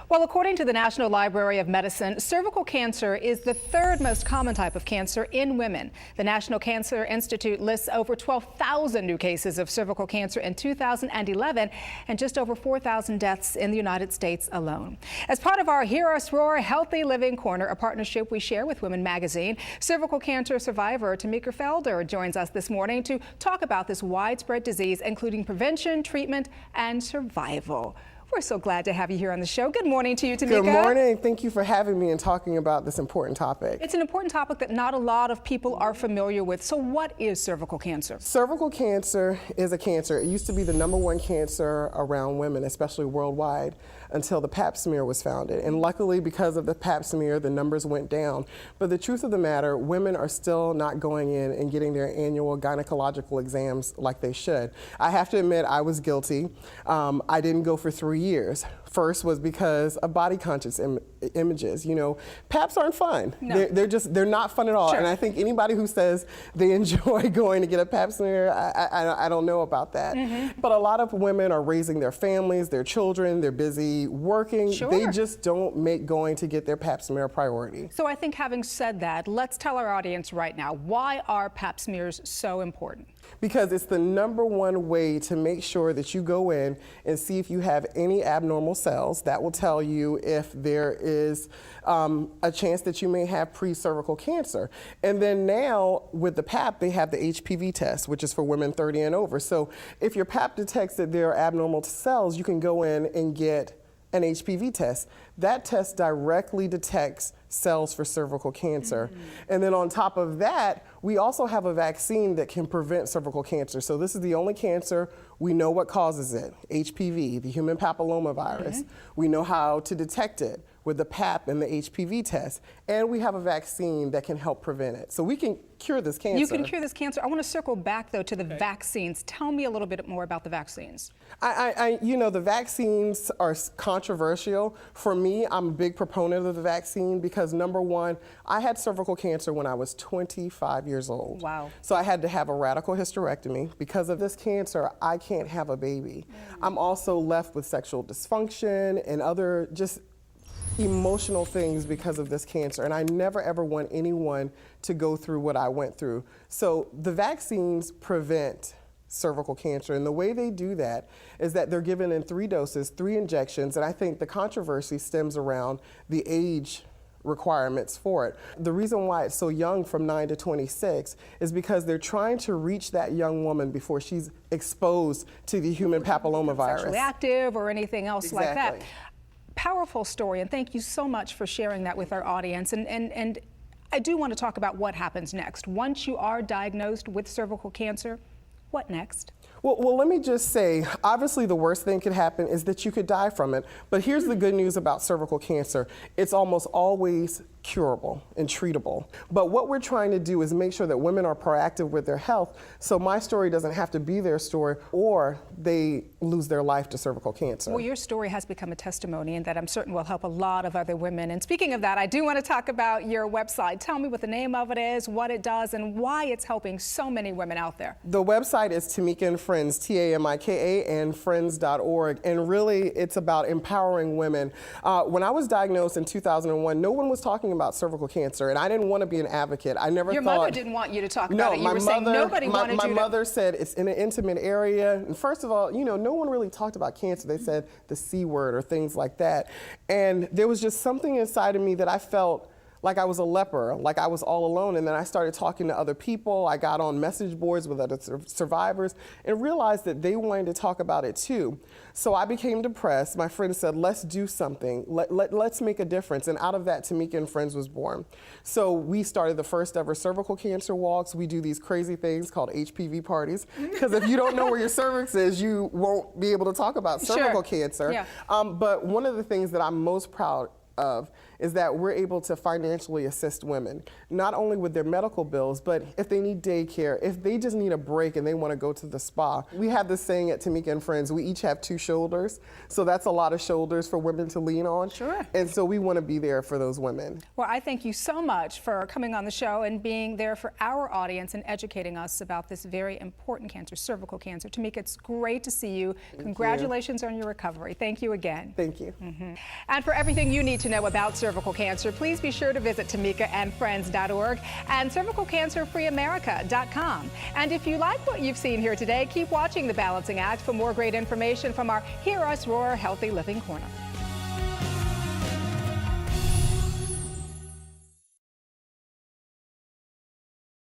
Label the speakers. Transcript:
Speaker 1: Well, according to the National Library of Medicine, cervical cancer is the third most common type of cancer in women. The National Cancer Institute lists over 12,000 new cases of cervical cancer in 2011 and just over 4,000 deaths in the United States alone. As part of our Hear Us Roar Healthy Living Corner, a partnership we share with Women Magazine, cervical cancer survivor Tamika Felder joins us this morning to talk about this widespread disease, including prevention, treatment, and survival. We're so glad to have you here on the show. Good morning to you, Tamika.
Speaker 2: Good morning. Thank you for having me and talking about this important topic.
Speaker 1: It's an important topic that not a lot of people are familiar with. So what is cervical cancer?
Speaker 2: Cervical cancer is a cancer. It used to be the #1 cancer around women, especially worldwide, until the Pap smear was founded. And luckily, because of the Pap smear, the numbers went down. But the truth of the matter, women are still not going in and getting their annual gynecological exams like they should. I have to admit, I was guilty. I didn't go for 3 years. First was because of body conscious images. You know, Paps aren't fun.
Speaker 1: No.
Speaker 2: They're not fun at all.
Speaker 1: Sure.
Speaker 2: And I think anybody who says they enjoy going to get a Pap smear, I don't know about that.
Speaker 1: Mm-hmm.
Speaker 2: But a lot of women are raising their families, their children, they're busy working.
Speaker 1: Sure.
Speaker 2: They just don't make going to get their Pap smear a priority.
Speaker 1: So I think having said that, let's tell our audience right now, why are Pap smears so important?
Speaker 2: Because it's the #1 way to make sure that you go in and see if you have any abnormal cells. That will tell you if there is a chance that you may have pre-cervical cancer. And then now with the Pap, they have the HPV test, which is for women 30 and over. So if your Pap detects that there are abnormal cells, you can go in and get an HPV test. That test directly detects cells for cervical cancer. And then on top of that, we also have a vaccine that can prevent cervical cancer. So this is the only cancer we know what causes it, HPV, the human papillomavirus. We know how to detect it with the Pap and the HPV test. And we have a vaccine that can help prevent it. So we can cure this cancer.
Speaker 1: You can cure this cancer. I want to circle back, though, to the vaccines. Tell me a little bit more about the vaccines.
Speaker 2: You know, the vaccines are controversial. For me, I'm a big proponent of the vaccine because #1, I had cervical cancer when I was 25 years old.
Speaker 1: Wow.
Speaker 2: So I had to have a radical hysterectomy. Because of this cancer, I can't have a baby. I'm also left with sexual dysfunction and other just emotional things because of this cancer, and I never ever want anyone to go through what I went through. So the vaccines prevent cervical cancer, and the way they do that is that they're given in 3 doses, 3 injections, and I think the controversy stems around the age requirements for it. The reason why it's so young, from 9 to 26, is because they're trying to reach that young woman before she's exposed to the human papillomavirus.
Speaker 1: Sexually active or anything else like that.
Speaker 2: Exactly.
Speaker 1: Powerful story, and thank you so much for sharing that with our audience. And I do want to talk about what happens next. Once you are diagnosed with cervical cancer, what next?
Speaker 2: Well, let me just say, obviously the worst thing could happen is that you could die from it. But here's the good news about cervical cancer. It's almost always curable and treatable. But what we're trying to do is make sure that women are proactive with their health, so my story doesn't have to be their story or they lose their life to cervical cancer.
Speaker 1: Well, your story has become a testimony, and that I'm certain will help a lot of other women. And speaking of that, I do want to talk about your website. Tell me what the name of it is, what it does, and why it's helping so many women out there.
Speaker 2: The website is Tamika and Friends, Tamika and friends.org, and really it's about empowering women. When I was diagnosed in 2001, no one was talking about cervical cancer, and I didn't want to be an advocate. I never
Speaker 1: Your
Speaker 2: thought—
Speaker 1: mother didn't want you to talk about it. You were saying nobody wanted you to—
Speaker 2: My mother said it's in an intimate area, and first of all, you know, no one really talked about cancer. They said the C word or things like that, and there was just something inside of me that I felt like I was a leper, like I was all alone. And then I started talking to other people. I got on message boards with other survivors and realized that they wanted to talk about it too. So I became depressed. My friend said, let's do something. Let's make a difference. And out of that, Tamika and Friends was born. So we started the first ever cervical cancer walks. We do these crazy things called HPV parties, because if you don't know where your cervix is, you won't be able to talk about cervical cancer.
Speaker 1: Yeah.
Speaker 2: But one of the things that I'm most proud of is that we're able to financially assist women, not only with their medical bills, but if they need daycare, if they just need a break and they want to go to the spa. We have this saying at Tamika and Friends, we each have 2 shoulders, so that's a lot of shoulders for women to lean on.
Speaker 1: Sure.
Speaker 2: And so we want to be there for those women.
Speaker 1: Well, I thank you so much for coming on the show and being there for our audience and educating us about this very important cancer, cervical cancer. Tamika, it's great to see you. Congratulations on your recovery. Thank you again.
Speaker 2: Thank you.
Speaker 1: And for everything you need to know about cervical cancer, please be sure to visit TamikaandFriends.org and CervicalCancerFreeAmerica.com. And if you like what you've seen here today, keep watching The Balancing Act for more great information from our Hear Us Roar Healthy Living Corner.